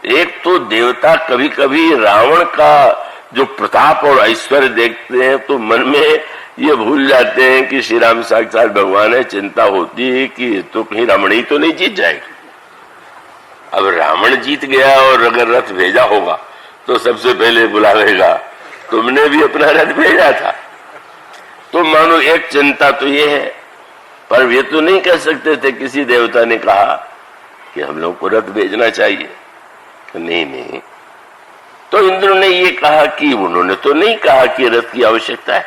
एक तो देवता कभी कभी रावण का जो प्रताप और ऐश्वर्य देखते हैं तो मन में ये भूल जाते हैं कि श्री राम साक्षात भगवान है। चिंता होती है कि तो कहीं रावण ही तो नहीं जीत जाएगा। अब रावण जीत गया और अगर रथ भेजा होगा तो सबसे पहले बुलावेगा तुमने भी अपना रथ भेजा था। तो मानो एक चिंता तो ये है, पर ये तो नहीं कह सकते थे किसी देवता ने कहा कि हम लोग को रथ भेजना चाहिए। नहीं। तो इंद्र ने ये कहा कि उन्होंने तो नहीं कहा कि रथ की आवश्यकता है,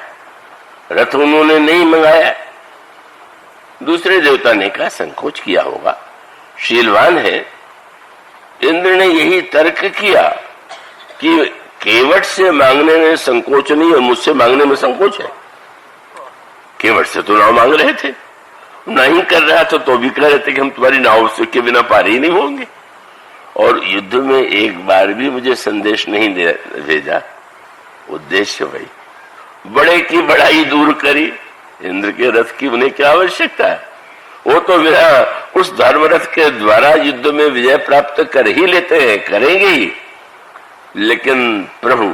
रथ उन्होंने नहीं मंगाया। दूसरे देवता ने कहा संकोच किया होगा, शीलवान है। इंद्र ने यही तर्क किया कि केवट से मांगने में संकोच नहीं और मुझसे मांगने में संकोच है। केवट से तो नाव मांग रहे थे, नहीं कर रहा था तो भी कह रहे थे कि हम तुम्हारी नाव से के बिना पार ही नहीं होंगे। और युद्ध में एक बार भी मुझे संदेश नहीं भेजा। उद्देश्य भाई बड़े की बड़ाई दूर करी, इंद्र के रथ की उन्हें क्या आवश्यकता है। वो तो मेरा उस धर्मरथ के द्वारा युद्ध में विजय प्राप्त कर ही लेते हैं, करेंगे ही। लेकिन प्रभु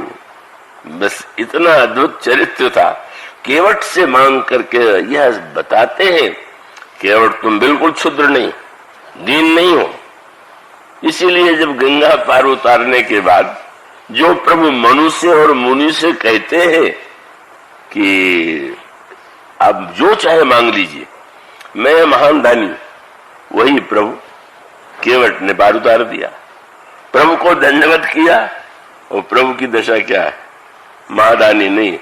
बस इतना अद्भुत चरित्र था, केवट से मांग करके यह बताते हैं केवट तुम बिल्कुल क्षुद्र नहीं, दीन नहीं हो। इसीलिए जब गंगा पार उतारने के बाद जो प्रभु मनुष्य और मुनि से कहते हैं कि आप जो चाहे मांग लीजिए, मैं महान दानी, वही प्रभु केवट ने पार उतार दिया। प्रभु को दंडवत किया और प्रभु की दशा क्या है, महादानी नहीं।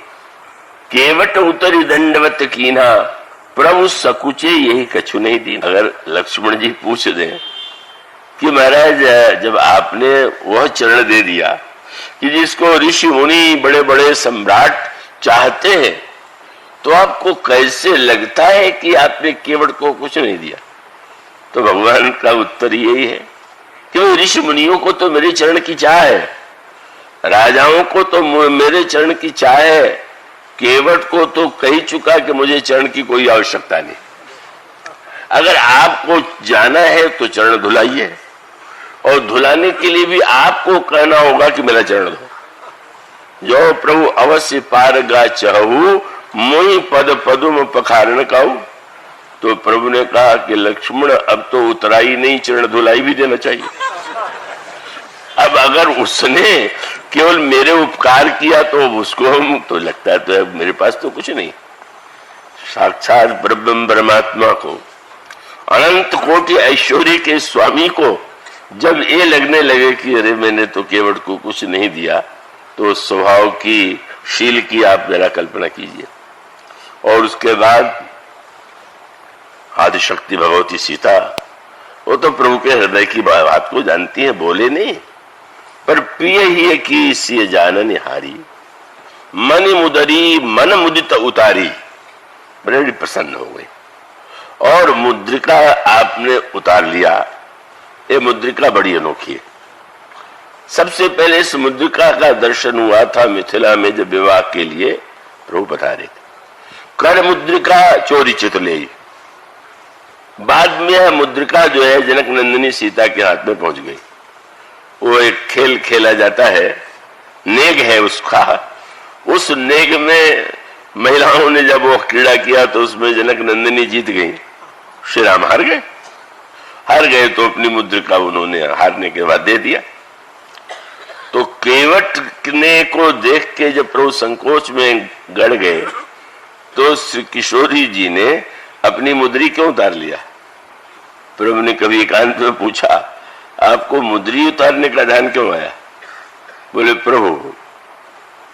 केवट उतरी दंडवत कीना, प्रभु सकुचे यही कछु नहीं दी। अगर लक्ष्मण जी पूछ दें कि महाराज जब आपने वह चरण दे दिया कि जिसको ऋषि मुनि बड़े बड़े सम्राट चाहते हैं, तो आपको कैसे लगता है कि आपने केवट को कुछ नहीं दिया। तो भगवान का उत्तर यही है कि ऋषि मुनियों को तो मेरे चरण की चाह है, राजाओं को तो मेरे चरण की चाह है, केवट को तो कह चुका कि मुझे चरण की कोई आवश्यकता नहीं। अगर आपको जाना है तो चरण धुलाइए, और धुलाने के लिए भी आपको कहना होगा कि मेरा चरण धो। जो प्रभु अवश्य पारगा चाहू, मोहि पद पदुम पखारण काऊ। तो प्रभु ने कहा कि लक्ष्मण अब तो उतराई नहीं, चरण धुलाई भी देना चाहिए। अब अगर उसने केवल मेरे उपकार किया तो उसको हम तो लगता है तो मेरे पास तो कुछ नहीं। साक्षात ब्रह्म परमात्मा को, अनंत कोटि ऐश्वर्य के स्वामी को जब ये लगने लगे कि अरे मैंने तो केवट को कुछ नहीं दिया, तो स्वभाव की, शील की आप जरा कल्पना कीजिए। और उसके बाद आदिशक्ति भगवती सीता, वो तो प्रभु के हृदय की बात को जानती है, बोले नहीं, पर प्रिय ही की सिय जानन हारी, मन मुदरी मन मुदित उतारी। बड़ी प्रसन्न हो गई और मुद्रिका आपने उतार लिया। ये मुद्रिका बड़ी अनोखी है। सबसे पहले इस मुद्रिका का दर्शन हुआ था मिथिला में, जब विवाह के लिए प्रभु बता रहे थे, कर मुद्रिका चोरी चित ले। बाद में यह मुद्रिका जो है जनक नंदिनी सीता के हाथ में पहुंच गई। वो एक खेल खेला जाता है, नेग है उसका। उस नेग में महिलाओं ने जब वो क्रीड़ा किया तो उसमें जनक नंदिनी जीत गई, श्री राम हार गए। तो अपनी मुद्रिका उन्होंने हारने के बाद दे दिया। तो केवट ने को देख के जब प्रभु संकोच में गड़ गए, तो श्री किशोरी जी ने अपनी मुद्री क्यों उतार लिया। प्रभु ने कभी एकांत में पूछा, आपको मुद्री उतारने का ध्यान क्यों आया। बोले प्रभु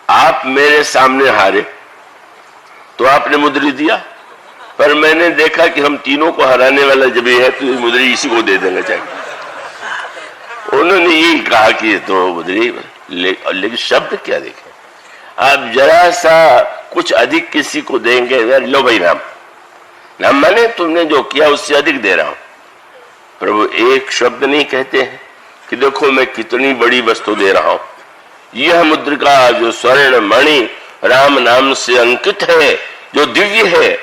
आप मेरे सामने हारे तो आपने मुद्री दिया, पर मैंने देखा कि हम तीनों को हराने वाला जब ये है तो मुद्री इसी को दे देना चाहिए। उन्होंने यही कहा कि तो मुद्री, लेकिन शब्द क्या देखे, आप जरा सा कुछ अधिक किसी को देंगे, लो भाई राम, नाम माने तुमने जो किया उससे अधिक दे रहा हूं। प्रभु एक शब्द नहीं कहते हैं कि देखो मैं कितनी बड़ी वस्तु दे रहा हूं। यह मुद्रिका जो स्वर्ण मणि राम नाम से अंकित है, जो दिव्य है,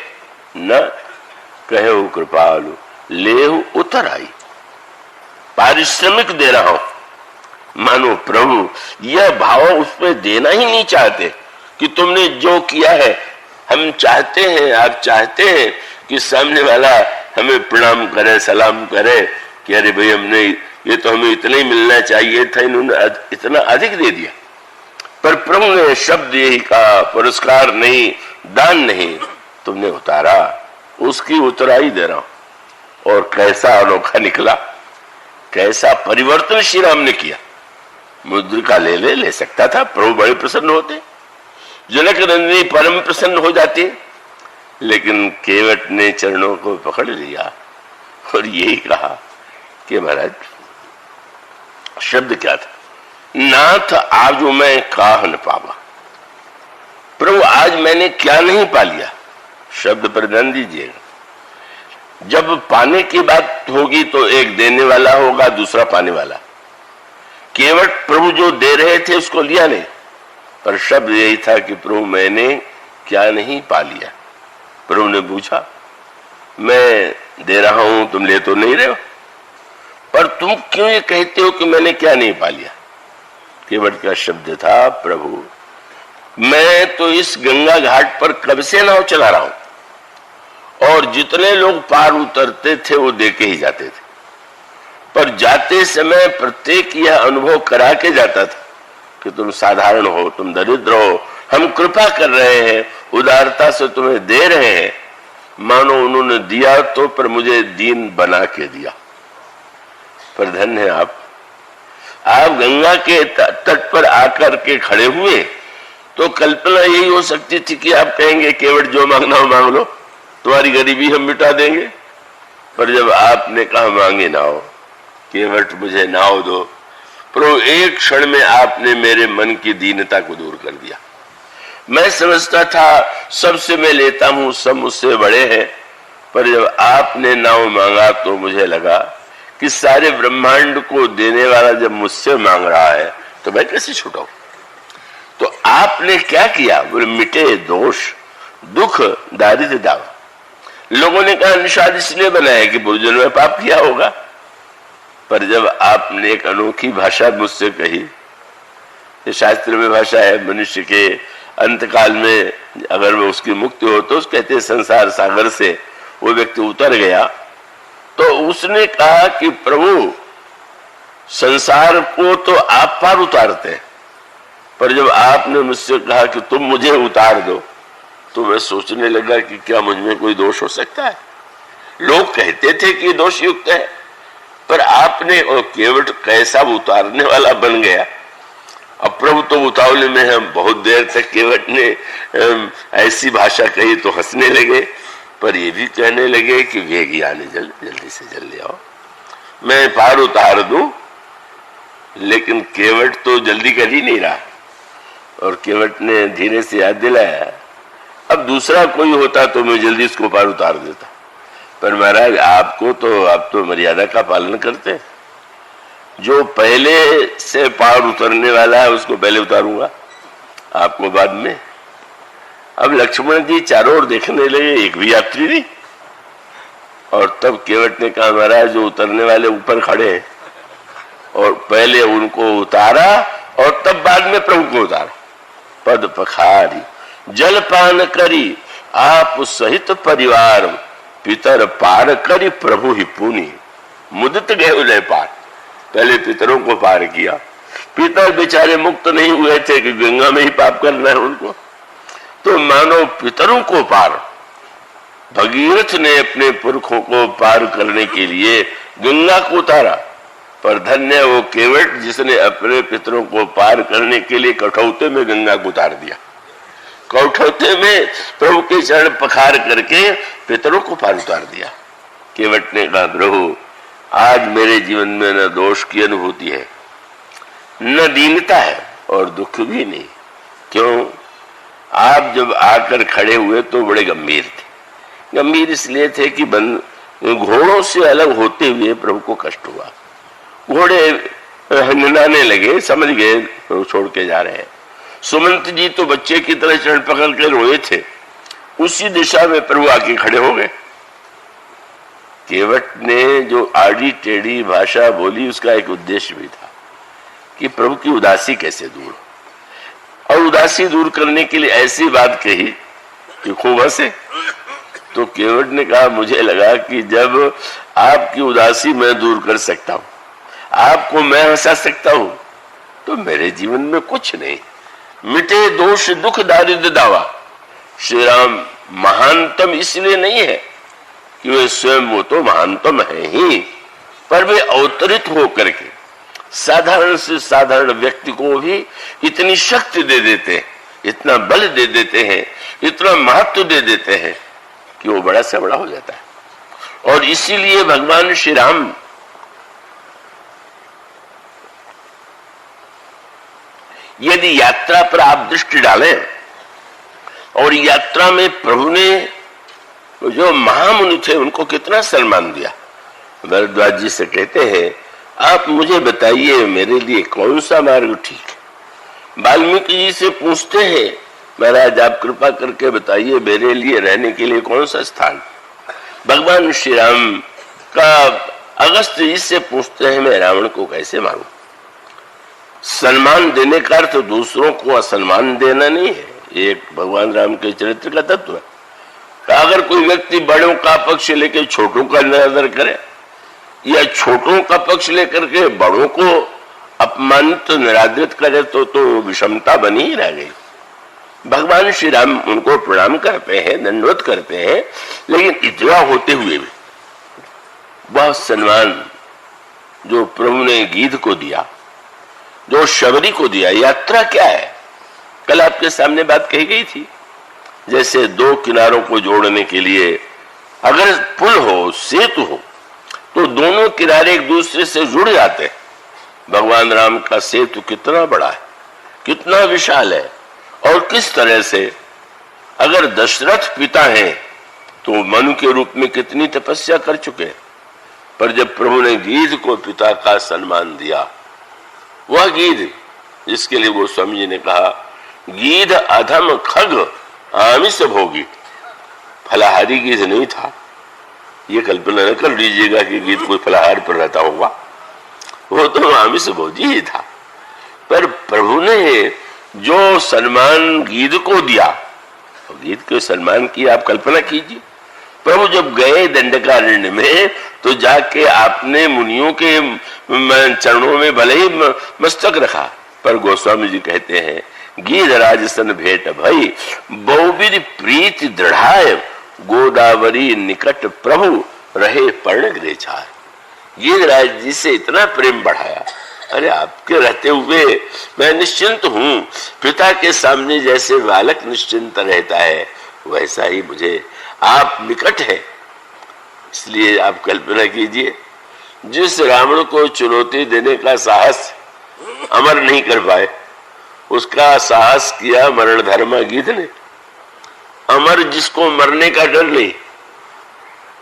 न कहे कृपालु लेहु उतर आई, पारिश्रमिक दे रहा हूं। मानो प्रभु यह भाव उस पर देना ही नहीं चाहते कि तुमने जो किया है। हम चाहते हैं, आप चाहते हैं कि सामने वाला हमें प्रणाम करे, सलाम करे कि अरे भाई हमने ये तो हमें इतना ही मिलना चाहिए था, इन्होंने इतना अधिक दे दिया। पर प्रभु ने शब्द यही कहा, पुरस्कार नहीं, दान नहीं, तुमने उतारा, उसकी उतराई दे रहा हूं। और कैसा अनोखा निकला, कैसा परिवर्तन श्री राम ने किया। मुद्रिका ले सकता था, प्रभु बड़े प्रसन्न होते, जनक नंदिनी परम प्रसन्न हो जाती, लेकिन केवट ने चरणों को पकड़ लिया और यही कहा कि महाराज शब्द क्या था, नाथ आज मैं काह न पावा। प्रभु आज मैंने क्या नहीं पा लिया, शब्द पर ध्यान दीजिएगा। जब पाने की बात होगी तो एक देने वाला होगा, दूसरा पाने वाला। केवट प्रभु जो दे रहे थे उसको लिया नहीं, पर शब्द यही था कि प्रभु मैंने क्या नहीं पा लिया। प्रभु ने पूछा, मैं दे रहा हूं, तुम ले तो नहीं रहे हो, पर तुम क्यों ये कहते हो कि मैंने क्या नहीं पा लिया। केवट का शब्द था, प्रभु मैं तो इस गंगा घाट पर कब से नाव चला रहा हूं और जितने लोग पार उतरते थे वो दे के ही जाते थे, पर जाते समय प्रत्येक यह अनुभव करा के जाता था कि तुम साधारण हो, तुम दरिद्र हो, हम कृपा कर रहे हैं, उदारता से तुम्हें दे रहे हैं। मानो उन्होंने दिया तो पर मुझे दीन बना के दिया। पर धन्य है आप गंगा के तट पर आकर के खड़े हुए तो कल्पना यही हो सकती थी कि आप कहेंगे केवट जो मांगना हो मांग लो, तुम्हारी गरीबी हम मिटा देंगे। पर जब आपने कहा मांगे ना हो, केवट मुझे नाव दो, प्रभु एक क्षण में आपने मेरे मन की दीनता को दूर कर दिया। मैं समझता था सबसे मैं लेता हूं, सब मुझसे बड़े हैं, पर जब आपने नाव मांगा तो मुझे लगा कि सारे ब्रह्मांड को देने वाला जब मुझसे मांग रहा है तो मैं कैसे छुटाऊं। तो आपने क्या किया, बोले मिटे दोष, दुख, दारिद्र्य, दावा। लोगों ने कहा निषाद इसलिए बनाया कि पूर्वजन्म में पाप किया होगा, पर जब आपने एक अनोखी भाषा मुझसे कही, ये शास्त्र में भाषा है, मनुष्य के अंतकाल में अगर वो उसकी मुक्ति हो तो कहते हैं संसार सागर से वो व्यक्ति उतर गया, तो उसने कहा कि प्रभु संसार को तो आप पार उतारते हैं, पर जब आपने मुझसे कहा कि तुम मुझे उतार दो तो मैं सोचने लगा कि क्या मुझ में कोई दोष हो सकता है। लोग कहते थे कि दोष युक्त है, पर आपने केवट कैसा उतारने वाला बन गया। अब प्रभु तो उतावले में हम बहुत देर तक केवट ने ऐसी भाषा कही तो हंसने लगे, पर ये भी कहने लगे कि वेगी आने जल्दी से जल्दी आओ, मैं पार उतार दूं। लेकिन केवट तो जल्दी कर ही नहीं रहा और केवट ने धीरे से याद दिलाया, अब दूसरा कोई होता तो मैं जल्दी इसको पार उतार देता, पर महाराज आपको तो आप तो मर्यादा का पालन करते, जो पहले से पार उतरने वाला है उसको पहले उतारूंगा, आपको बाद में। अब लक्ष्मण जी चारों ओर देखने लगे, एक भी यात्री नहीं। और तब केवट ने कहा महाराज जो उतरने वाले ऊपर खड़े हैं और पहले उनको उतारा और तब बाद में प्रभु को उतारा। पद पखारी जलपान करी आप सहित परिवार, पितर पार करी प्रभु ही पुनि, मुदित गए उलय पार। पहले पितरों को पार किया, पितर बेचारे मुक्त नहीं हुए थे कि गंगा में ही पाप करना है उनको, तो मानो पितरों को पार। भगीरथ ने अपने पुरखों को पार करने के लिए गंगा को उतारा, पर धन्य वो केवट जिसने अपने पितरों को पार करने के लिए कठौते में गंगा को उतार दिया। कठौते में प्रभु के चरण पखार करके पितरों को पार उतार दिया। केवट ने कहा प्रभु आज मेरे जीवन में न दोष की अनुभूति है, न दीनता है और दुख भी नहीं। क्यों? आप जब आकर खड़े हुए तो बड़े गंभीर थे। गंभीर इसलिए थे कि घोड़ों से अलग होते हुए प्रभु को कष्ट हुआ। घोड़े हिंडने लगे, समझ गए प्रभु छोड़ के जा रहे हैं। सुमंत जी तो बच्चे की तरह चरण पकड़ के रोए थे, उसी दिशा में प्रभु आके खड़े हो गए। केवट ने जो आड़ी टेढ़ी भाषा बोली उसका एक उद्देश्य भी था। कि प्रभु की उदासी कैसे दूर हो। और उदासी दूर करने के लिए ऐसी बात कही कि खूब हंसे। तो केवट ने कहा, मुझे लगा कि जब आपकी उदासी मैं दूर कर सकता हूं, आपको मैं हंसा सकता हूं, तो मेरे जीवन में कुछ नहीं, मिटे दोष दुख दारिद्र दावा। श्री राम महानतम इसलिए नहीं है कि वे स्वयं, वो तो महानतम है ही, पर वे अवतरित होकर के साधारण से साधारण व्यक्ति को भी इतनी शक्ति दे देते हैं, इतना बल दे देते हैं, इतना महत्व दे देते हैं कि वो बड़ा से बड़ा हो जाता है। और इसीलिए भगवान श्री राम यदि यात्रा पर आप दृष्टि डालें, और यात्रा में प्रभु ने जो महामुनि थे उनको कितना सम्मान दिया। भरद्वाज जी से कहते हैं, आप मुझे बताइए मेरे लिए कौन सा मार्ग ठीक है। वाल्मीकि जी से पूछते हैं, महाराज आप कृपा करके बताइए मेरे लिए रहने के लिए कौन सा स्थान। भगवान श्री राम का अगस्त्य जी से पूछते हैं, मैं रावण को कैसे मारूं। सम्मान देने का अर्थ दूसरों को असम्मान देना नहीं है, एक भगवान राम के चरित्र का तत्व है। अगर कोई व्यक्ति बड़ों का पक्ष लेकर छोटों का निरादर करे, या छोटों का पक्ष लेकर के बड़ों को अपमानित निरादरित करे, तो विषमता बनी ही रह गई। भगवान श्री राम उनको प्रणाम करते हैं, दंडवत करते हैं, लेकिन इतना होते हुए भी वह सम्मान जो प्रभु ने गीध को दिया, जो शबरी को दिया। यात्रा क्या है, कल आपके सामने बात कही गई थी, जैसे दो किनारों को जोड़ने के लिए अगर पुल हो, सेतु हो, तो दोनों किनारे एक दूसरे से जुड़ जाते हैं। भगवान राम का सेतु कितना बड़ा है, कितना विशाल है, और किस तरह से अगर दशरथ पिता हैं तो मनु के रूप में कितनी तपस्या कर चुके हैं, पर जब प्रभु ने गीध को पिता का सम्मान दिया, वह गीध जिसके लिए गोस्वामी जी ने कहा, गीध अधम खग आमिष भोगी। फलाहारी गीध नहीं था, ये कल्पना न कर लीजिएगा कि गीध कोई फलाहार पर रहता होगा, वो तो आमिष भोजी ही था। पर प्रभु ने जो सम्मान गीध को दिया, गीध के सम्मान की आप कल्पना कीजिए। प्रभु जब गए दंडकारण्य में, तो जाके आपने मुनियों के चरणों में भले ही मस्तक रखा, पर गोस्वामी जी कहते हैं, गीध राजसन भेंट भई बहुविध प्रीति दृढ़ाए, गोदावरी निकट प्रभु रहे पर्ण गृह। गीध राज जी से इतना प्रेम बढ़ाया, अरे आपके रहते हुए मैं निश्चिंत हूं, पिता के सामने जैसे बालक निश्चिंत रहता है, वैसा ही मुझे आप निकट है। इसलिए आप कल्पना कीजिए, जिस रावण को चुनौती देने का साहस अमर नहीं कर पाए, उसका साहस किया मरण धर्मा गीध ने। अमर जिसको मरने का डर नहीं,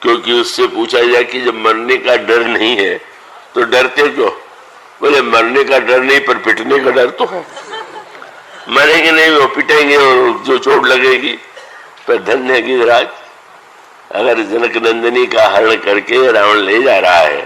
क्योंकि उससे पूछा जाए कि जब मरने का डर नहीं है तो डरते क्यों, बोले मरने का डर नहीं पर पिटने का डर तो है। मरेंगे नहीं, वो पिटेंगे और जो चोट लगेगी। पर धन्य गीधराज, अगर जनक नंदिनी का हरण करके रावण ले जा रहा है,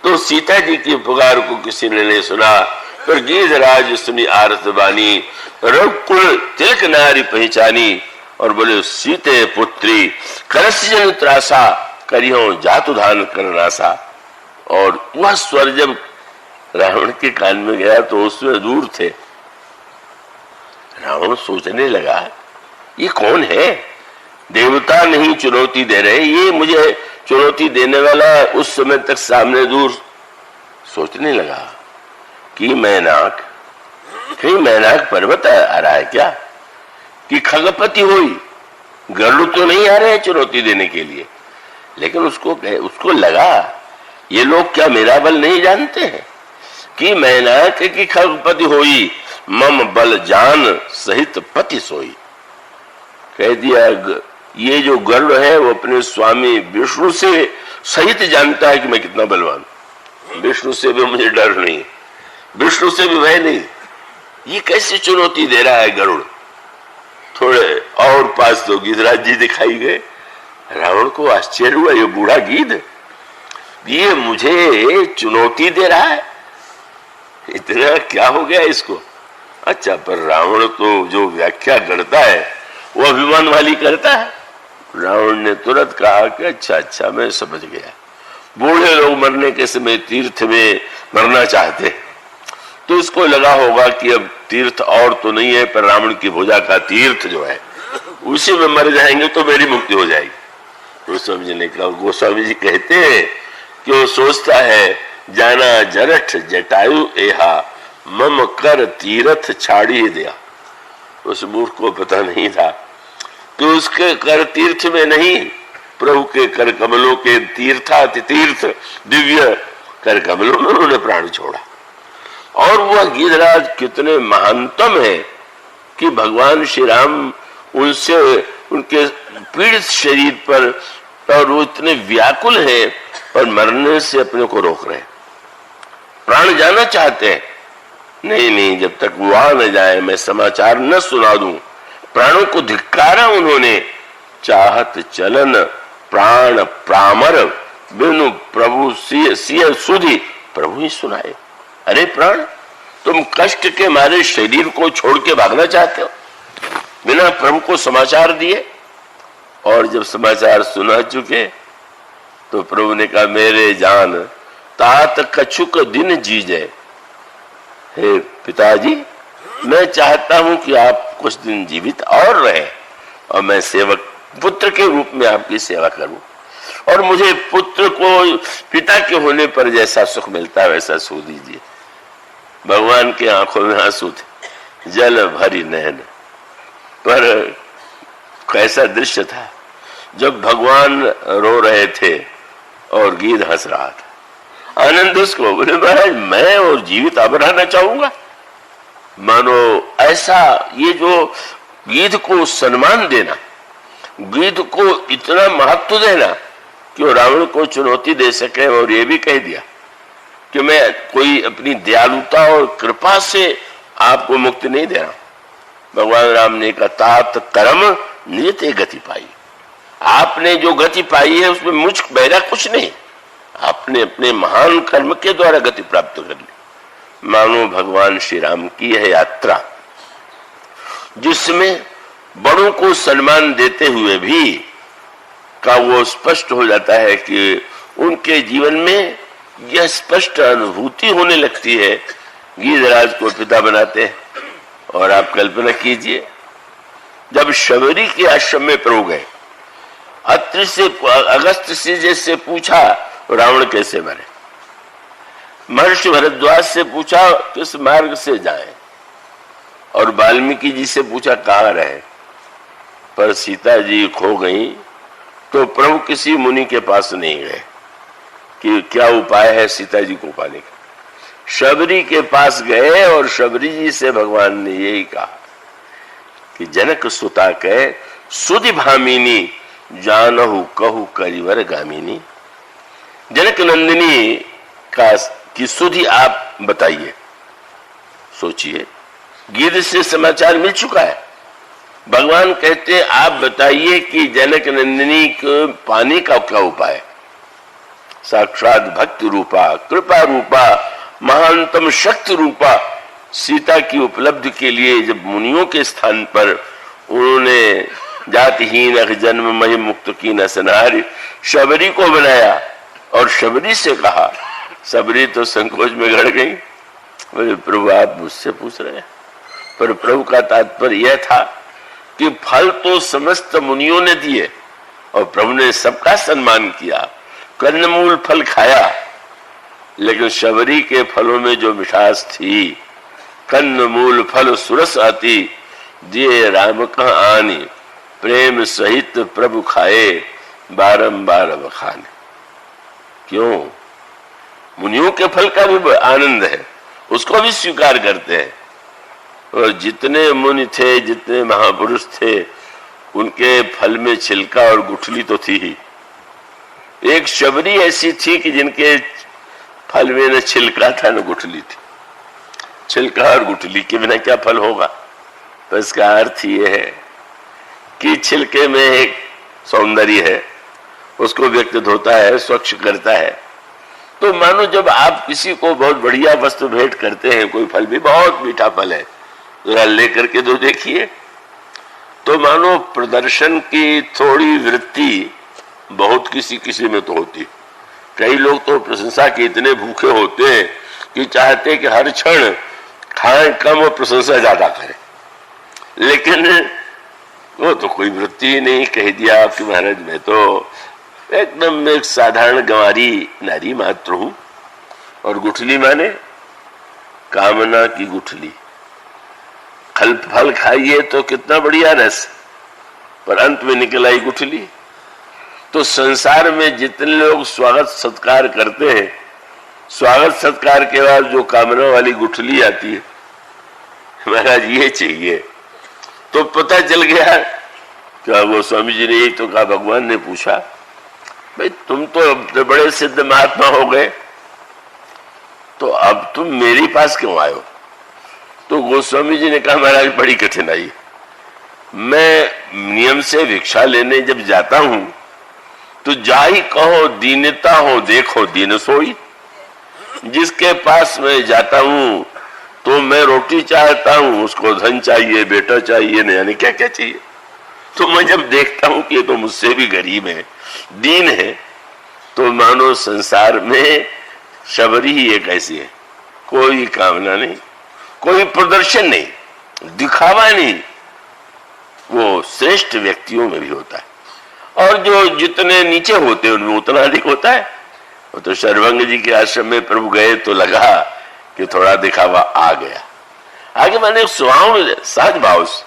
तो सीता जी की पुकार को किसी ने नहीं सुना, पर गीधराज सुनी आरत बानी, रघुकुल तिलक नारी पहचानी, और बोले सीते पुत्री करस जन त्रासा, करियो जातुधान करनासा। और वह स्वर जब रावण के कान में गया तो उसमें दूर थे। रावण सोचने लगा, ये कौन है, देवता नहीं चुनौती दे रहे, ये मुझे चुनौती देने वाला। उस समय तक सामने दूर सोचने लगा कि मैनाक, कहीं मैनाक पर्वत आ रहा है क्या, कि खगपति होई, गरुड़ तो नहीं आ रहे हैं चुनौती देने के लिए। लेकिन उसको लगा, ये लोग क्या मेरा बल नहीं जानते हैं, कि मैनाक की खगपति होई, मम बल जान सहित पति सोई। कह दिया, ये जो गरुड़ है वो अपने स्वामी विष्णु से सहित जानता है कि मैं कितना बलवान। विष्णु से भी मुझे डर नहीं, विष्णु से भी भय नहीं, ये कैसे चुनौती दे रहा है गरुड़। थोड़े और पास तो गीधराज जी दिखाई गए। रावण को आश्चर्य हुआ, ये बूढ़ा गीध ये मुझे चुनौती दे रहा है। इतना क्या हो गया इसको। अच्छा, पर रावण तो जो व्याख्या करता है वो अभिमान वाली करता है। रावण ने तुरंत कहा कि अच्छा अच्छा, मैं समझ गया, बूढ़े लोग मरने के समय तीर्थ में मरना चाहते, तो इसको लगा होगा कि अब तीर्थ और तो नहीं है, पर रावण की भुजा का तीर्थ जो है उसी में मर जाएंगे तो मेरी मुक्ति हो जाएगी। तो समझने का गोस्वामी जी कहते हैं कि वो सोचता है, जाना जरठ जटायु एहा मम कर तीर्थ छाड़ी दिया। उस मूर्ख को पता नहीं था कि उसके कर तीर्थ में नहीं, प्रभु के कर कमलों के तीर्थाति तीर्थ दिव्य कर कमलों में उन्होंने प्राण छोड़ा। और वह गिरिराज कितने महानतम है कि भगवान श्री राम उनसे उनके पीड़ित शरीर पर, और वो इतने व्याकुल है और मरने से अपने को रोक रहे, प्राण जाना चाहते हैं। नहीं नहीं, जब तक वो आ न जाए मैं समाचार न सुना दूं। प्राणों को धिक्कारा उन्होंने, चाहत चलन प्राण प्रामर बिनु प्रभु सिय सुधी, प्रभु ही सुनाए। अरे प्राण, तुम कष्ट के मारे शरीर को छोड़ के भागना चाहते हो बिना प्रभु को समाचार दिए। और जब समाचार सुना चुके तो प्रभु ने कहा, मेरे जान तात कछुक दिन जीजे। हे पिताजी, मैं चाहता हूं कि आप कुछ दिन जीवित और रहे और मैं सेवक पुत्र के रूप में आपकी सेवा करूं, और मुझे पुत्र को पिता के होने पर जैसा सुख मिलता है वैसा सुख दीजिए। भगवान के आंखों में आंसू थे, जल भरी नयन। पर कैसा दृश्य था जब भगवान रो रहे थे और गीध हंस रहा था। आनंद उसको, बोले महाराज मैं और जीवित अब रहना चाहूंगा। मानो ऐसा, ये जो गीध को सम्मान देना, गीध को इतना महत्व देना कि वो रावण को चुनौती दे सके, और ये भी कह दिया कि मैं कोई अपनी दयालुता और कृपा से आपको मुक्ति नहीं दे रहा। भगवान राम ने कहा, तात कर्म नियत गति पाई। आपने जो गति पाई है उसमें मुझ मेरा कुछ नहीं, आपने अपने महान कर्म के द्वारा गति प्राप्त कर ली। मानो भगवान श्री राम की है यात्रा, जिसमें बड़ों को सम्मान देते हुए भी का वो स्पष्ट हो जाता है कि उनके जीवन में यह स्पष्ट अनुभूति होने लगती है। गिरिराज को पिता बनाते हैं, और आप कल्पना कीजिए जब शबरी के आश्रम में प्रभु गए, अत्रि से अगस्त से जैसे पूछा रावण कैसे मरे, महर्षि भरद्वाज से पूछा किस मार्ग से जाएं, और वाल्मीकि जी से पूछा कहाँ रहे। पर सीता जी खो गई तो प्रभु किसी मुनि के पास नहीं गए कि क्या उपाय है सीता जी को पाने का। शबरी के पास गए और शबरी जी से भगवान ने यही कहा कि जनक सुता के सुधि भामिनी जानहु कहु करिवर गामिनी। जनक नंदिनी का की सुधि आप बताइए। सोचिए, गिद्ध से समाचार मिल चुका है, भगवान कहते हैं आप बताइए कि जनक नंदिनी को पाने का क्या उपाय। साक्षात भक्ति रूपा, कृपा रूपा, महानतम शक्ति रूपा सीता की उपलब्धि के लिए जब मुनियों के स्थान पर उन्होंने जातिहीन जन्म महि मुक्त की नसनारी शबरी को बनाया, और शबरी से कहा, शबरी तो संकोच में गड़ गई, बोले प्रभु आप मुझसे पूछ रहे हैं। पर प्रभु का तात्पर्य यह था कि फल तो समस्त मुनियों ने दिए और प्रभु ने सबका सम्मान किया, कंदमूल फल खाया, लेकिन शबरी के फलों में जो मिठास थी, कंदमूल फल सुरस आती दिए राम कह आनी, प्रेम सहित प्रभु खाए बारंबार बखाने। क्यों? मुनियों के फल का भी आनंद है, उसको भी स्वीकार करते हैं। और जितने मुनि थे, जितने महापुरुष थे, उनके फल में छिलका और गुठली तो थी ही। एक शबरी ऐसी थी कि जिनके फल में न छिलका था न गुठली थी। छिलका और गुठली के बिना क्या फल होगा? तो इसका अर्थ ये है कि छिलके में एक सौंदर्य है, उसको व्यक्त होता है, स्वच्छ करता है, तो मानो जब आप किसी को बहुत बढ़िया वस्तु भेंट करते हैं, कोई फल भी बहुत मीठा फल है, जरा लेकर के तो देखिए, तो मानो प्रदर्शन की थोड़ी वृत्ति बहुत किसी किसी में तो होती। कई लोग तो प्रशंसा के इतने भूखे होते हैं कि चाहते हैं कि हर क्षण खाएं कम और प्रशंसा ज्यादा करें, लेकिन वो तो कोई वृत्ति ही नहीं। कह दिया कि महाराज मैं तो एकदम एक साधारण गंवारी नारी मात्र हूं, और गुठली माने कामना की गुठली। फल खाइए तो कितना बढ़िया रस, पर अंत में निकल आई गुठली। तो संसार में जितने लोग स्वागत सत्कार करते हैं, स्वागत सत्कार के बाद जो कामना वाली गुठली आती है, महाराज ये चाहिए, तो पता चल गया। क्या वो स्वामी जी ने यही तो कहा, भगवान ने पूछा भाई तुम तो बड़े सिद्ध महात्मा हो गए, तो अब तुम मेरे पास क्यों आए हो? तो गोस्वामी जी ने कहा महाराज बड़ी कठिनाई, मैं नियम से भिक्षा लेने जब जाता हूं तो जाही कहो दीनता हो देखो दीन सोई। जिसके पास मैं जाता हूं तो मैं रोटी चाहता हूं, उसको धन चाहिए, बेटा चाहिए, नहीं यानी क्या क्या चाहिए। तो मैं जब देखता हूं कि ये तो मुझसे भी गरीब है, दीन है, तो मानो संसार में शबरी ही एक ऐसी है, कोई कामना नहीं, कोई प्रदर्शन नहीं, दिखावा नहीं। वो श्रेष्ठ व्यक्तियों में भी होता है, और जो जितने नीचे होते हैं उनमें उतना अधिक होता है। वो तो शर्वंग जी के आश्रम में प्रभु गए तो लगा कि थोड़ा दिखावा आ गया, आगे मैंने स्वभाव सहज भाव से।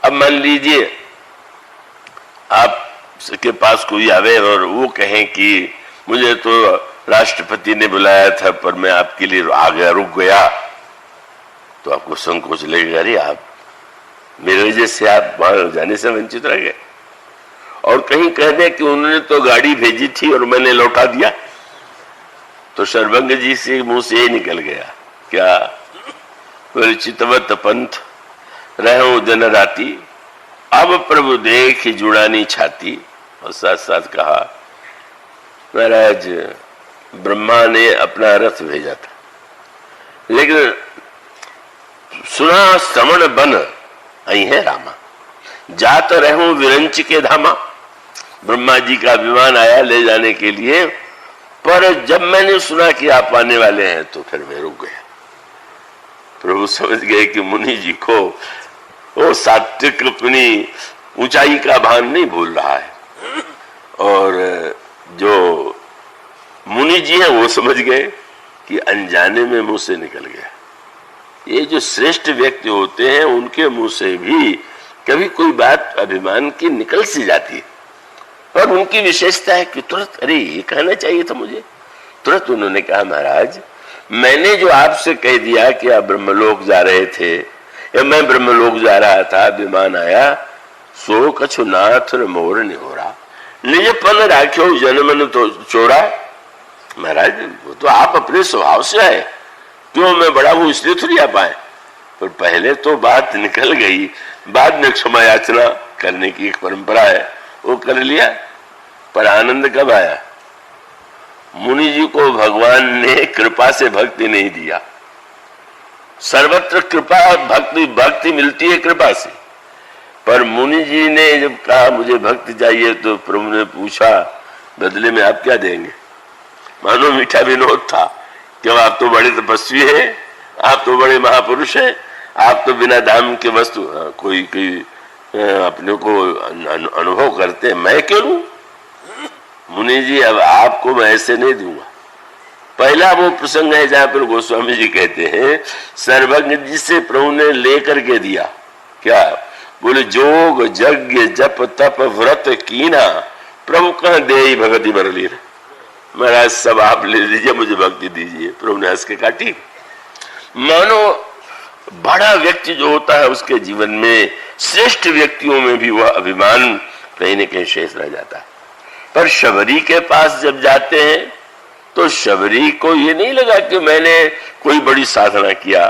अब मान लीजिए आपके पास कोई आवे और वो कहें कि मुझे तो राष्ट्रपति ने बुलाया था पर मैं आपके लिए आ गया, रुक गया, तो आपको संकोच लगेगा, अरे आप मेरे वजह से आप वहां जाने से वंचित रह गए। और कहीं कह दे कि उन्होंने तो गाड़ी भेजी थी और मैंने लौटा दिया, तो शर्वंग जी से मुंह से निकल गया क्या, चितवत पंथ रहो दिन राती, अब प्रभु देख जुड़ानी छाती। और साथ साथ कहा महाराज ब्रह्मा ने अपना रथ भेजा था, लेकिन सुना श्रवण बन आई है रामा, जात रहूं विरंच के धामा। ब्रह्मा जी का विमान आया ले जाने के लिए, पर जब मैंने सुना कि आप आने वाले हैं तो फिर मैं रुक गया। प्रभु समझ गए कि मुनि जी को वो सात्विक अपनी ऊंचाई का भान नहीं भूल रहा है, और जो मुनि जी हैं वो समझ गए कि अनजाने में मुंह से निकल गया। ये जो श्रेष्ठ व्यक्ति होते हैं उनके मुंह से भी कभी कोई बात अभिमान की निकल सी जाती है, और उनकी विशेषता है कि तुरंत अरे ये कहना चाहिए था मुझे। तुरंत उन्होंने कहा महाराज मैंने जो आपसे कह दिया कि आप ब्रह्मलोक जा रहे थे या मैं ब्रह्मलोक जा रहा था, विमान आया, सो कछु नाथ मोर नहीं हो रहा, निज पन राख्यो जनमन तो चोरा। महाराज वो तो आप अपने स्वभाव से आए, क्यों मैं बड़ा हूं इसलिए थोड़ी आप आए, पर पहले तो बात निकल गई, बाद में क्षमा याचना करने की एक परंपरा है, वो कर लिया। पर आनंद कब आया? मुनि जी को भगवान ने कृपा से भक्ति नहीं दिया। सर्वत्र कृपा भक्ति मिलती है कृपा से, पर मुनि जी ने जब कहा मुझे भक्ति चाहिए तो प्रभु ने पूछा बदले में आप क्या देंगे? मानो मीठा विनोद था, क्यों आप तो बड़े तपस्वी हैं, आप तो बड़े महापुरुष हैं, आप तो बिना दाम के वस्तु कोई अपने को अनुभव करते, मैं क्यों लूं? मुनि जी अब आपको मैं ऐसे नहीं दूंगा। पहला वो प्रसंग है जहां पर गोस्वामी जी कहते हैं सर्वज्ञ जी से प्रभु ने लेकर के दिया, क्या बोले? जोग यज्ञ जप तप व्रत कीना प्रभु कहां दे भगति बरली। महाराज सब आप ले लीजिए, मुझे भक्ति दीजिए। प्रभु ने हंस के काटी। मानो बड़ा व्यक्ति जो होता है उसके जीवन में श्रेष्ठ व्यक्तियों में भी वह अभिमान कहीं न कहीं शेष रह जाता है। पर शबरी के पास जब जाते हैं तो शबरी को ये नहीं लगा कि मैंने कोई बड़ी साधना किया,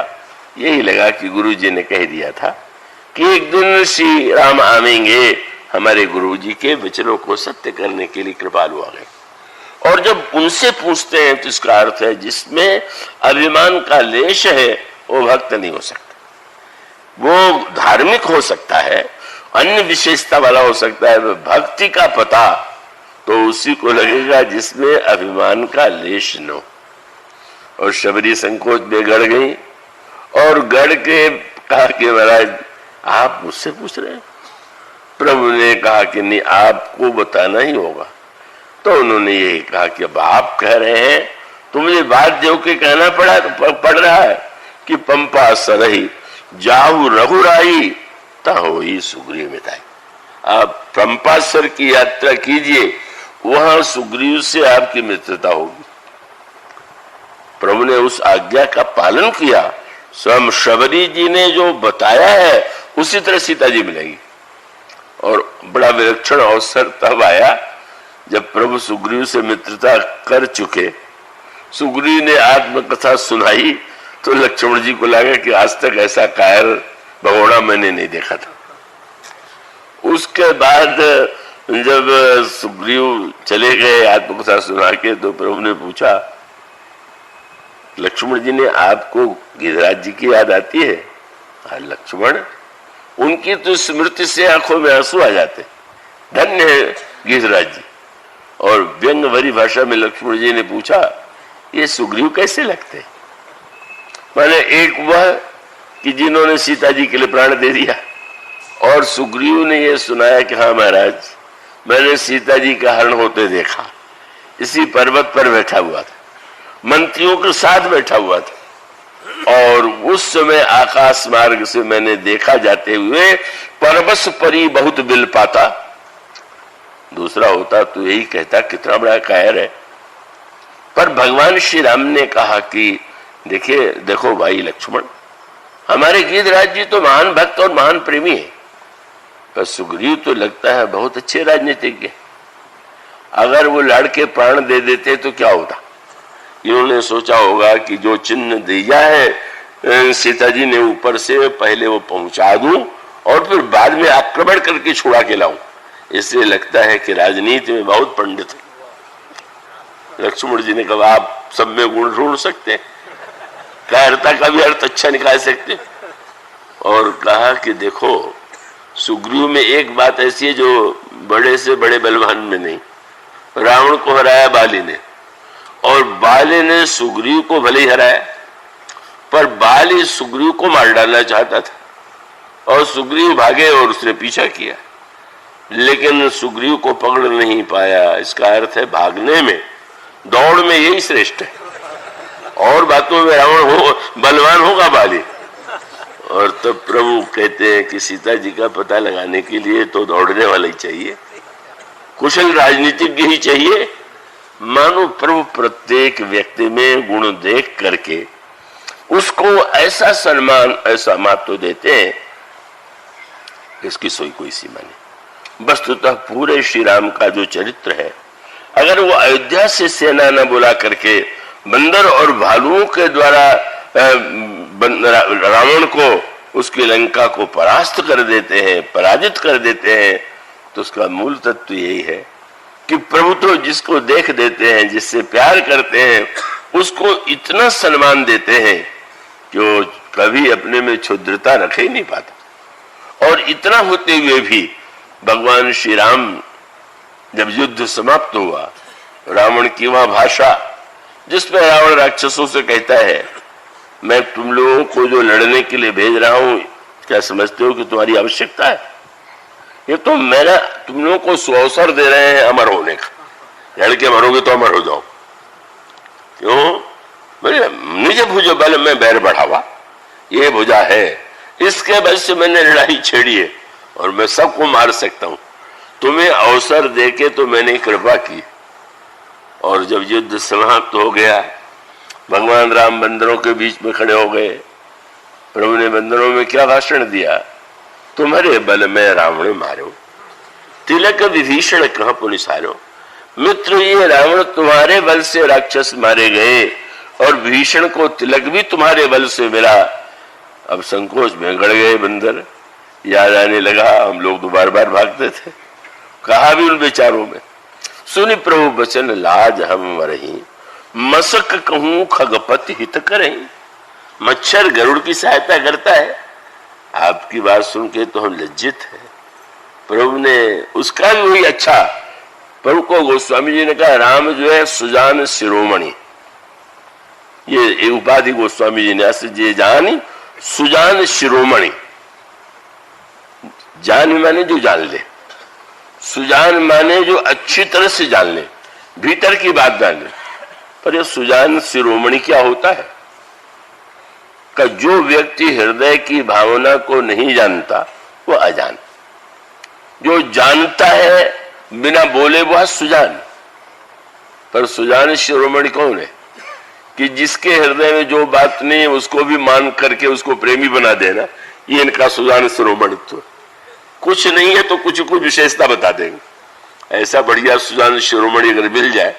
यही लगा कि गुरु जी ने कह दिया था कि एक दिन श्री राम आवेंगे, हमारे गुरु जी के वचनों को सत्य करने के लिए कृपालु आ गए। और जब उनसे पूछते हैं तो इसका अर्थ है जिसमें अभिमान का लेश है वो भक्त नहीं हो सकता। वो धार्मिक हो सकता है, अन्य विशेषता वाला हो सकता है, भक्ति का पता तो उसी को लगेगा जिसमें अभिमान का लेश न हो। और शबरी संकोच में गड़ गई और गड़ के कहा कि महाराज आप मुझसे पूछ रहे हैं। प्रभु ने कहा कि नहीं, आपको बताना ही होगा। तो उन्होंने यही कहा कि अब आप कह रहे हैं तो मुझे बात देव के कहना पड़ रहा है कि पंपा सरही जाहु रघुराई तहो ही सुग्रीव मिताई। आप पंपासर की यात्रा कीजिए, वहां सुग्रीव से आपकी मित्रता होगी। प्रभु ने उस आज्ञा का पालन किया। स्वयं शबरी जी ने जो बताया है उसी तरह सीता जी मिलेगी। और बड़ा विलक्षण अवसर तब आया जब प्रभु सुग्रीव से मित्रता कर चुके। सुग्रीव ने आत्मकथा सुनाई तो लक्ष्मण जी को लगा कि आज तक ऐसा कायर भगोड़ा मैंने नहीं देखा था। उसके बाद जब सुग्रीव चले गए आत्मकथा सुना के तो प्रभु ने पूछा, लक्ष्मण जी ने आपको गिरिराज जी की याद आती है? लक्ष्मण, उनकी तो स्मृति से आंखों में आंसू आ जाते, धन्य है गिरिराज जी। और व्यंग भरी भाषा में लक्ष्मण जी ने पूछा, ये सुग्रीव कैसे लगते? मैंने एक वह कि जिन्होंने सीता जी के लिए प्राण दे दिया, और सुग्रीव ने यह सुनाया कि हाँ महाराज, मैंने सीता जी का हरण होते देखा, इसी पर्वत पर बैठा हुआ था, मंत्रियों के साथ बैठा हुआ था, और उस समय आकाश मार्ग से मैंने देखा जाते हुए परबस परी बहुत बिल पाता। दूसरा होता तो यही कहता कितना बड़ा कायर है। पर भगवान श्री राम ने कहा कि देखिए, देखो भाई लक्ष्मण, हमारे गिरिराज जी तो महान भक्त और महान प्रेमी है, पर सुग्रीव तो लगता है बहुत अच्छे राजनीतिज्ञ। अगर वो लड़के प्राण दे देते तो क्या होता? इन्होंने सोचा होगा कि जो चिन्ह दिया है सीता जी ने ऊपर से, पहले वो पहुंचा दूं और फिर बाद में आक्रमण करके छुड़ा के लाऊं। इसलिए लगता है कि राजनीति में बहुत पंडित है। लक्ष्मण जी ने कहा, आप सब में गुण ढूंढ सकते हैं, कायरता का भी अर्थ अच्छा निकाल सकते। और कहा कि देखो, सुग्रीव में एक बात ऐसी है जो बड़े से बड़े बलवान में नहीं। रावण को हराया बाली ने, और बाली ने सुग्रीव को भले ही हराया, पर बाली सुग्रीव को मार डालना चाहता था, और सुग्रीव भागे और उसने पीछा किया, लेकिन सुग्रीव को पकड़ नहीं पाया। इसका अर्थ है भागने में, दौड़ में यही श्रेष्ठ है। और बातों में रावण हो बलवान होगा बाली। और तब प्रभु कहते हैं कि सीता जी का पता लगाने के लिए तो दौड़ने वाला ही चाहिए, कुशल राजनीतिज्ञ ही चाहिए। मानो प्रभु प्रत्येक व्यक्ति में गुण देख करके उसको ऐसा सम्मान, ऐसा महत्व देते हैं, इसकी कोई सीमा नहीं। वस्तुतः पूरे श्री राम का जो चरित्र है, अगर वो अयोध्या से सेना न बुला करके बंदर और भालुओं के द्वारा रावण को, उसकी लंका को परास्त कर देते हैं, पराजित कर देते हैं, तो उसका मूल तत्व यही है कि प्रभु तो जिसको देख देते हैं, जिससे प्यार करते हैं, उसको इतना सम्मान देते हैं कि वो कभी अपने में क्षुद्रता रख ही नहीं पाता। और इतना होते हुए भी भगवान श्री राम जब युद्ध समाप्त हुआ, रावण की वह भाषा जिसमें रावण राक्षसों से कहता है, मैं तुम लोगों को जो लड़ने के लिए भेज रहा हूं, क्या समझते हो कि तुम्हारी आवश्यकता है? ये तो मैंने तुम लोगों को सुअवसर दे रहे हैं अमर होने का, लड़के मरोगे तो अमर हो जाओ। क्यों? मेरे निज भुज बल में बैर बढ़ावा, ये भुजा है, इसके बल से मैंने लड़ाई छेड़ी है और मैं सबको मार सकता हूं। तुम्हें अवसर देके तो मैंने कृपा की। और जब युद्ध समाप्त हो गया, भगवान राम बंदरों के बीच में खड़े हो गए। प्रभु ने बंदरों में क्या भाषण दिया? तुम्हारे बल में रावण मारो, तिलक विभीषण कहां पुनिसारो। मित्र, ये रावण तुम्हारे बल से राक्षस मारे गए और भीषण को तिलक भी तुम्हारे बल से मिला। अब संकोच में गड़ गए बंदर। याद आने लगा, हम लोग तो बार बार भागते थे, कहा भी उन बेचारों में। सुनि प्रभु बचन लाज हम मरही, मसक कहूं खगपति हित करही। मच्छर गरुड़ की सहायता करता है, आपकी बात सुन के तो हम लज्जित हैं। प्रभु ने उसका भी वही अच्छा, प्रभु को गोस्वामी जी ने कहा राम जो है सुजान शिरोमणि, ये उपाधि गोस्वामी जी ने ये जानी सुजान शिरोमणि। जान माने जो जान ले, सुजान माने जो अच्छी तरह से जान ले, भीतर की बात जान ले। पर ये सुजान शिरोमणि क्या होता है? का जो व्यक्ति हृदय की भावना को नहीं जानता वो अजान, जो जानता है बिना बोले वह सुजान। पर सुजान शिरोमणि कौन है? कि जिसके हृदय में जो बात नहीं है उसको भी मान करके उसको प्रेमी बना देना, ये इनका सुजान शिरोमणित्व। कुछ नहीं है तो कुछ कुछ विशेषता बता देंगे। ऐसा बढ़िया सुजान शिरोमणि अगर मिल जाए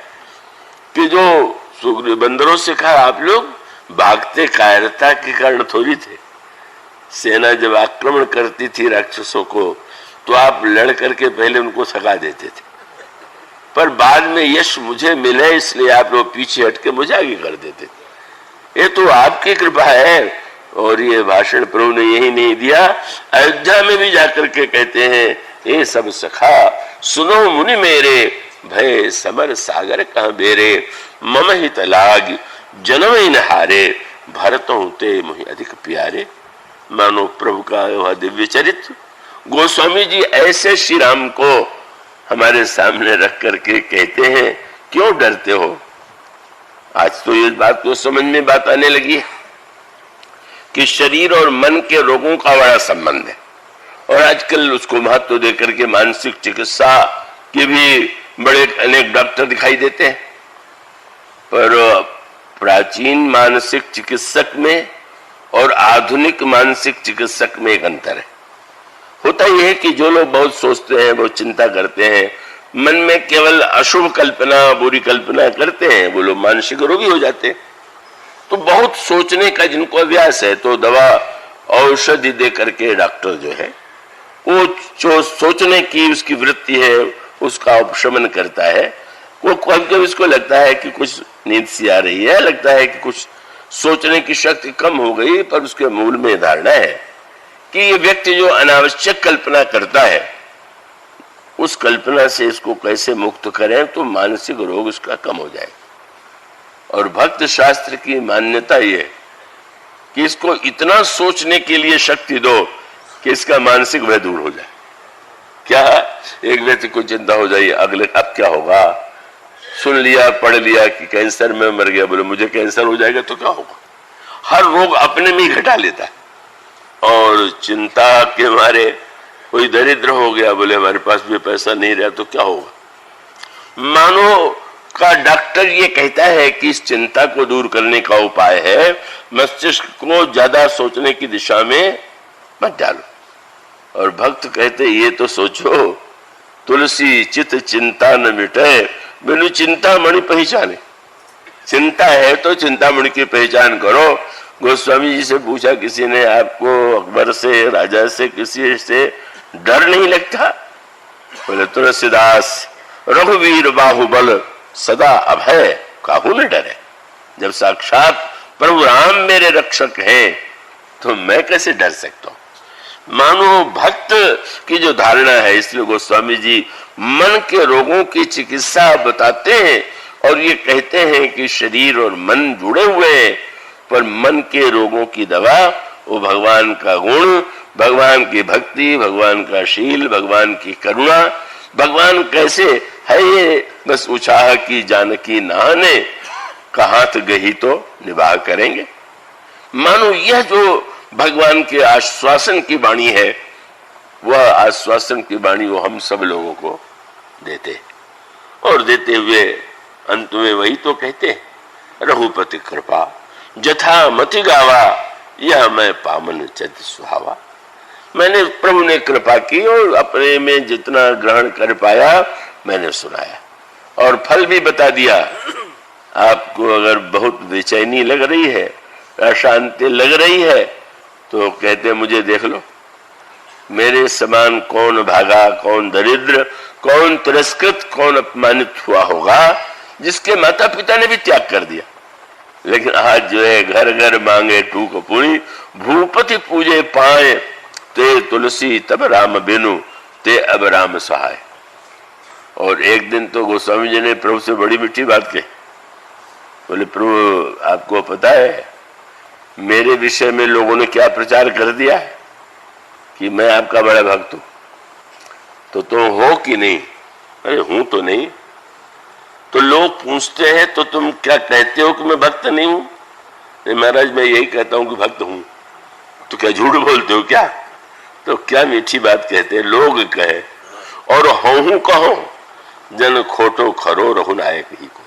कि जो बंदरों से कहा आप लोग भागते कायरता के कारण थोड़ी थे। सेना जब आक्रमण करती थी राक्षसों को तो आप लड़ करके पहले उनको सगा देते थे, पर बाद में यश मुझे मिले इसलिए आप लोग पीछे हटके मुझे आगे कर देते थे। ये तो आपकी कृपा है। और ये भाषण प्रभु ने यही नहीं दिया, अयोध्या में भी जाकर के कहते हैं ये सब सखा सुनो मुनि मेरे, भय समर सागर कहाँ बेरे, मम हित लाग जन्म इन हारे, भरत होते मुहि अधिक प्यारे। मानो प्रभु का वह दिव्य चरित्र गोस्वामी जी ऐसे श्री राम को हमारे सामने रख करके कहते हैं क्यों डरते हो। आज तो ये बात तो समझ में बात आने लगी है कि शरीर और मन के रोगों का बड़ा संबंध है, और आजकल उसको महत्व देकर के मानसिक चिकित्सा के भी बड़े अनेक डॉक्टर दिखाई देते हैं। पर प्राचीन मानसिक चिकित्सक में और आधुनिक मानसिक चिकित्सक में एक अंतर है। होता यह है कि जो लोग बहुत सोचते हैं, बहुत चिंता करते हैं, मन में केवल अशुभ कल्पना बुरी कल्पना करते हैं, वो लोग मानसिक रोगी हो जाते हैं। तो बहुत सोचने का जिनको अभ्यास है तो दवा औषधि दे करके डॉक्टर जो है वो जो सोचने की उसकी वृत्ति है उसका उपशमन करता है। वो कभी उसको लगता है कि कुछ नींद सी आ रही है, लगता है कि कुछ सोचने की शक्ति कम हो गई, पर उसके मूल में धारणा है कि ये व्यक्ति जो अनावश्यक कल्पना करता है उस कल्पना से इसको कैसे मुक्त करें तो मानसिक रोग उसका कम हो जाए। और भक्त शास्त्र की मान्यता ये कि इसको इतना सोचने के लिए शक्ति दो कि इसका मानसिक भय दूर हो जाए। क्या एक व्यक्ति को चिंता हो जाए अगले अब क्या होगा, सुन लिया पढ़ लिया कि कैंसर में मर गया, बोले मुझे कैंसर हो जाएगा तो क्या होगा। हर रोग अपने में ही घटा लेता है। और चिंता के मारे कोई दरिद्र हो गया, बोले हमारे पास भी पैसा नहीं रहा तो क्या होगा। मानो का डॉक्टर ये कहता है कि इस चिंता को दूर करने का उपाय है मस्तिष्क को ज्यादा सोचने की दिशा में मत डालो। और भक्त कहते ये तो सोचो तुलसी चित चिंता न मिटे, बिनु चिंतामणि पहचाने। चिंता है तो चिंतामणि की पहचान करो। गोस्वामी जी से पूछा किसी ने, आपको अकबर से राजा से किसी से डर नहीं लगता? बोले तुलसीदास रघुवीर बाहुबल सदा अभय काहू न डरे। जब साक्षात प्रभु राम मेरे रक्षक हैं तो मैं कैसे डर सकता हूं। मानो भक्त की जो धारणा है, इसलिए गोस्वामी जी मन के रोगों की चिकित्सा बताते हैं और ये कहते हैं कि शरीर और मन जुड़े हुए हैं, पर मन के रोगों की दवा वो भगवान का गुण, भगवान की भक्ति, भगवान का शील, भगवान की करुणा। भगवान कैसे है ये बस उछाह की जानकी नहाने, कहात गही तो निभाह करेंगे। मानो यह जो भगवान के आश्वासन की वाणी है वह आश्वासन की वाणी वो हम सब लोगों को देते, और देते हुए अंत में वही तो कहते रघुपति कृपा जथा मति गावा, यह मैं पामन चत सुहावा। मैंने प्रभु ने कृपा की और अपने में जितना ग्रहण कर पाया मैंने सुनाया और फल भी बता दिया। आपको अगर बहुत बेचैनी लग रही है, अशांति लग रही है तो कहते मुझे देख लो, मेरे समान कौन भागा, कौन दरिद्र, कौन तिरस्कृत, कौन अपमानित हुआ होगा, जिसके माता पिता ने भी त्याग कर दिया। लेकिन आज जो है घर घर मांगे टूक पूरी, भूपति पूजे पाए, ते तुलसी तब राम बिनु, ते अब राम सहाय। और एक दिन तो गोस्वामी जी ने प्रभु से बड़ी मीठी बात कही। बोले, प्रभु आपको पता है मेरे विषय में लोगों ने क्या प्रचार कर दिया है कि मैं आपका बड़ा भक्त हूं। तो तुम हो कि नहीं? अरे हूं तो नहीं। तो लोग पूछते हैं तो तुम क्या कहते हो कि मैं भक्त नहीं हूं? नहीं महाराज, मैं यही कहता हूं कि भक्त हूं। तो क्या झूठ बोलते हो क्या? तो क्या मीठी बात कहते हैं, लोग कहे और हूं कहो, जन खोटो खरो रहु नायक ही को।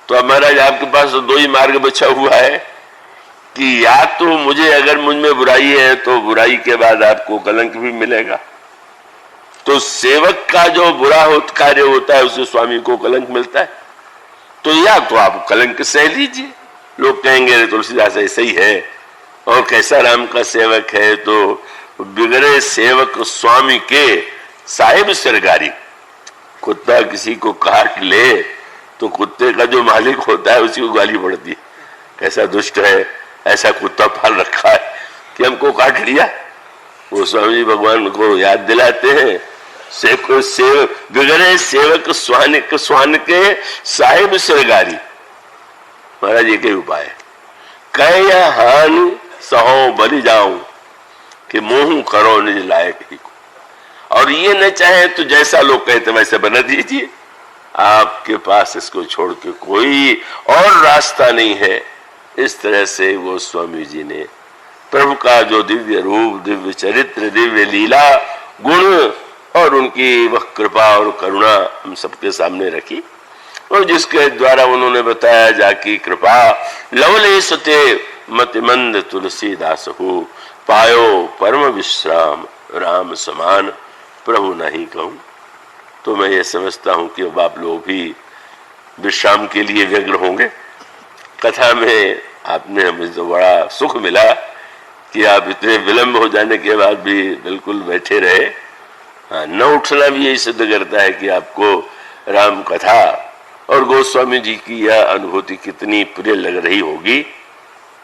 तो अब महाराज आपके पास तो दो ही मार्ग बचा हुआ है कि या तो मुझे, अगर मुझ में बुराई है तो बुराई के बाद आपको कलंक भी मिलेगा। तो सेवक का जो बुरा कार्य होता है उसे स्वामी को कलंक मिलता है। तो या तो आप कलंक सह लीजिए, लोग कहेंगे तुलसीदास ऐसे ही है और कैसा राम का सेवक है। तो बिगड़े सेवक स्वामी के साहिब सरगारी। कुत्ता किसी को काट ले तो कुत्ते का जो मालिक होता है उसी को गाली पड़ती है, कैसा दुष्ट है, ऐसा कुत्ता पाल रखा है कि हमको काट लिया। वो स्वामी जी भगवान को याद दिलाते हैं, बिगड़े सेवक स्वान के साहिब सरगारी। महाराज एक ही उपाय, कह या हानि सहो बलि जाऊं, कि मोह करो निज लायक ही को। और ये न चाहे तो जैसा लोग कहते वैसे बना दीजिए, आपके पास इसको छोड़ के कोई और रास्ता नहीं है। इस तरह से वो स्वामी जी ने प्रभु का जो दिव्य रूप, दिव्य चरित्र, दिव्य लीला, गुण और उनकी वह कृपा और करुणा हम सबके सामने रखी, और जिसके द्वारा उन्होंने बताया जाकी कृपा लवलेश ते मतिमंद तुलसीदास हो, पायो परम विश्राम राम समान प्रभु नहीं कहूं। तो मैं ये समझता हूं कि अब आप लोग भी विश्राम के लिए व्यग्र होंगे। कथा में आपने मुझे तो बड़ा सुख मिला कि आप इतने विलंब हो जाने के बाद भी बिल्कुल बैठे रहे। न उठना भी यही सिद्ध करता है कि आपको राम कथा और गोस्वामी जी की यह अनुभूति कितनी प्रिय लग रही होगी।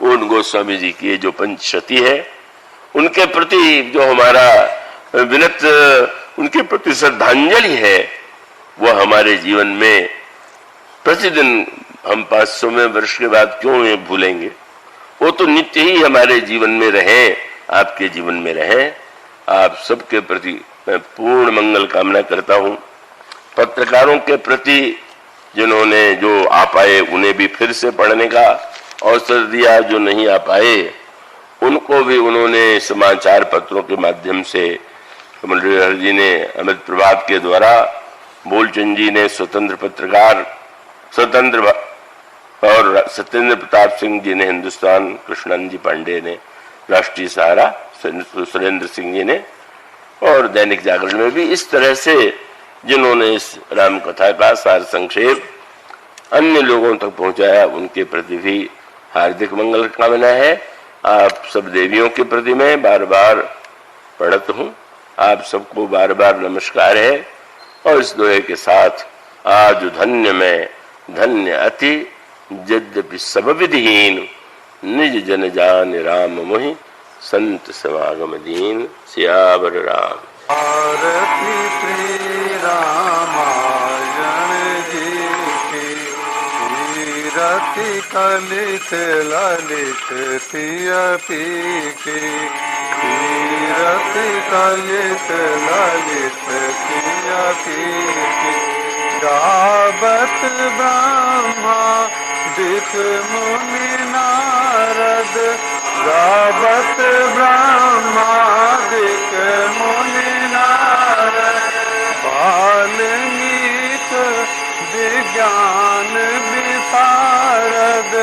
उन गोस्वामी जी की जो पंचशती है उनके प्रति जो हमारा विनत, उनके प्रति श्रद्धांजलि है, वह हमारे जीवन में प्रतिदिन, हम 500वें वर्ष के बाद क्यों ये भूलेंगे, वो तो नित्य ही हमारे जीवन में रहे, आपके जीवन में रहे। आप सबके प्रति मैं पूर्ण मंगल कामना करता हूँ। पत्रकारों के प्रति जिन्होंने जो आ पाए उन्हें भी फिर से पढ़ने का अवसर दिया, जो नहीं आ पाए उनको भी उन्होंने समाचार पत्रों के माध्यम से, मुरलीधर जी ने अमित प्रभात के द्वारा, बोलचंद जी ने स्वतंत्र पत्रकार स्वतंत्र, और सत्येंद्र प्रताप सिंह जी ने हिंदुस्तान, कृष्णानंद जी पांडे ने राष्ट्रीय सहारा, सुरेंद्र सिंह जी ने, और दैनिक जागरण में भी इस तरह से जिन्होंने इस राम कथा का सार संक्षेप अन्य लोगों तक पहुंचाया, उनके प्रति भी हार्दिक मंगल कामना है। आप सब देवियों के प्रति मैं बार बार प्रणत हूँ, आप सबको बार बार नमस्कार है। और इस दोहे के साथ आज धन्य में धन्य अति, यद्यपि सब विधिहीन, निज जन जान राम मोहि, संत समागम दीन। सियावर राम। आरती श्री रामायण जी की, कीरति कलित ललित सियपी की, कीरति कलित ललित सियपी की, गावत ब्रह्मा दिख मुनि नारद, गावत ब्रह्मा दिख मुनि नारद, वाल्मीकि विज्ञान विशारद,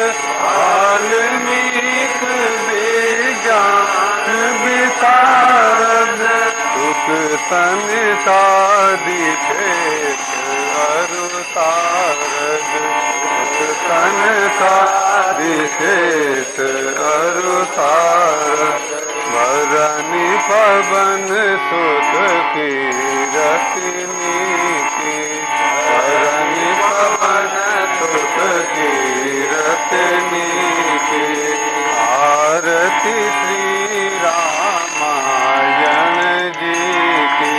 वाल्मीकि विज्ञान विशारद, सुख संसादी अरु तारद, सुख संसादी अरु तारद, भरनी पवन सुत की रत्नी की धरणी पवन सुत की रत्नी की आरती श्री रामायण जी की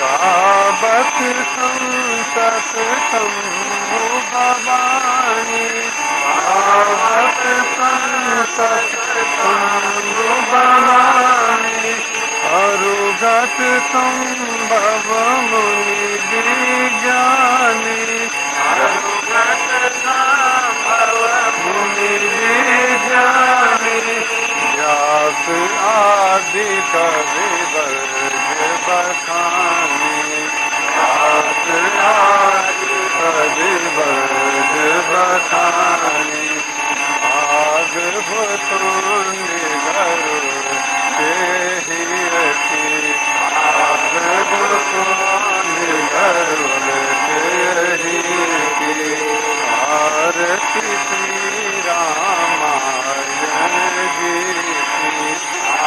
गावत संतत शंभु भवानी गावत संतत शंभु भवानी अरुगत संभव मुनि विज्ञानी अरुगत संभव मुनि विज्ञानी व्यास आदि कवि वर्ग बखानी व्यास आदि कवि वर्ग बखानी भागवतों गरुड़ के हियति भागवतों गरुड़ के हियति आरती श्री रामायण जी की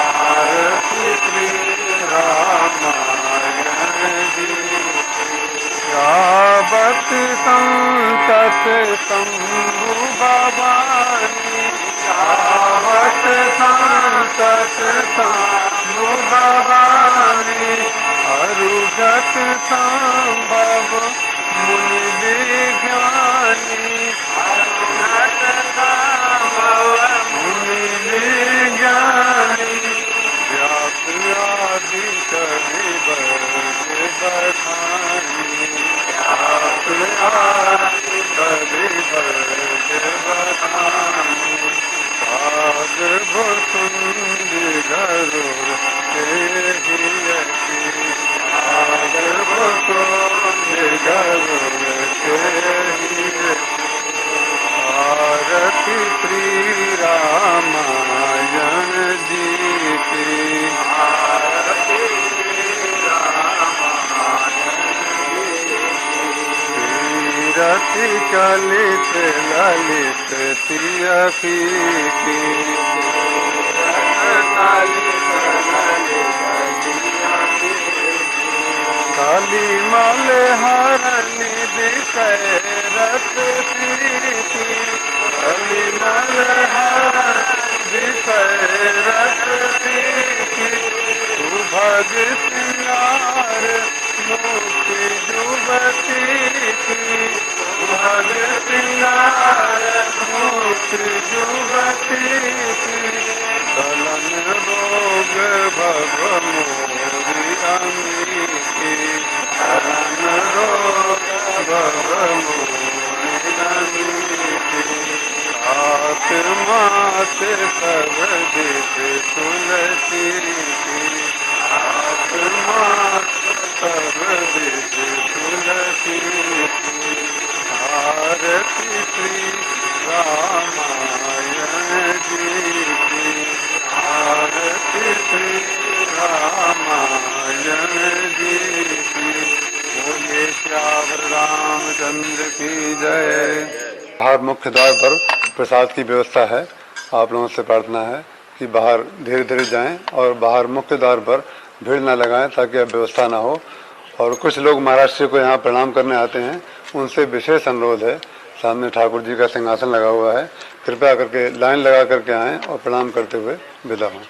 आरती श्री रामायण जी गावत संतत शंभु भवानी गावत संतत शंभु भवानी अरुगत संभव मुनि विज्ञानी अरुगत संभव मुनि विज्ञानी व्यास आदि कवि वर्ग बखानी व्यास आदि कवि वर्ग बखानी भागवतों गरुड़ के हियति भागवतों गरुड़ के हियति आरती श्री रामायण जी की आरती श्री रामायण तीरथि कलित ललित तियकी की काली मल हरनि विषय रस प्रीति काली मल हरनि विषय रस प्रीति सुभग सिंगार मुक्ति जुवती की सुभग सिंगार मुक्ति जुवती की दलन रोग भव मोरी अमी की दलन रोग भव मोरी अमी की आत्मा से सब दिख तुलसी की आत्मा सब दिख तुलसी की आरती श्री रामायण जी की आरती श्री रामायण जी की बोले श्यावर रामचंद्र की जय। बाहर मुख्य द्वार पर प्रसाद की व्यवस्था है। आप लोगों से प्रार्थना है कि बाहर धीरे धीरे जाएं और बाहर मुख्य द्वार पर भीड़ न लगाएं ताकि अब व्यवस्था ना हो। और कुछ लोग महाराष्ट्र को यहाँ प्रणाम करने आते हैं, उनसे विशेष अनुरोध है, सामने ठाकुर जी का सिंहासन लगा हुआ है, कृपया करके लाइन लगा करके आएं और प्रणाम करते हुए विदा हों।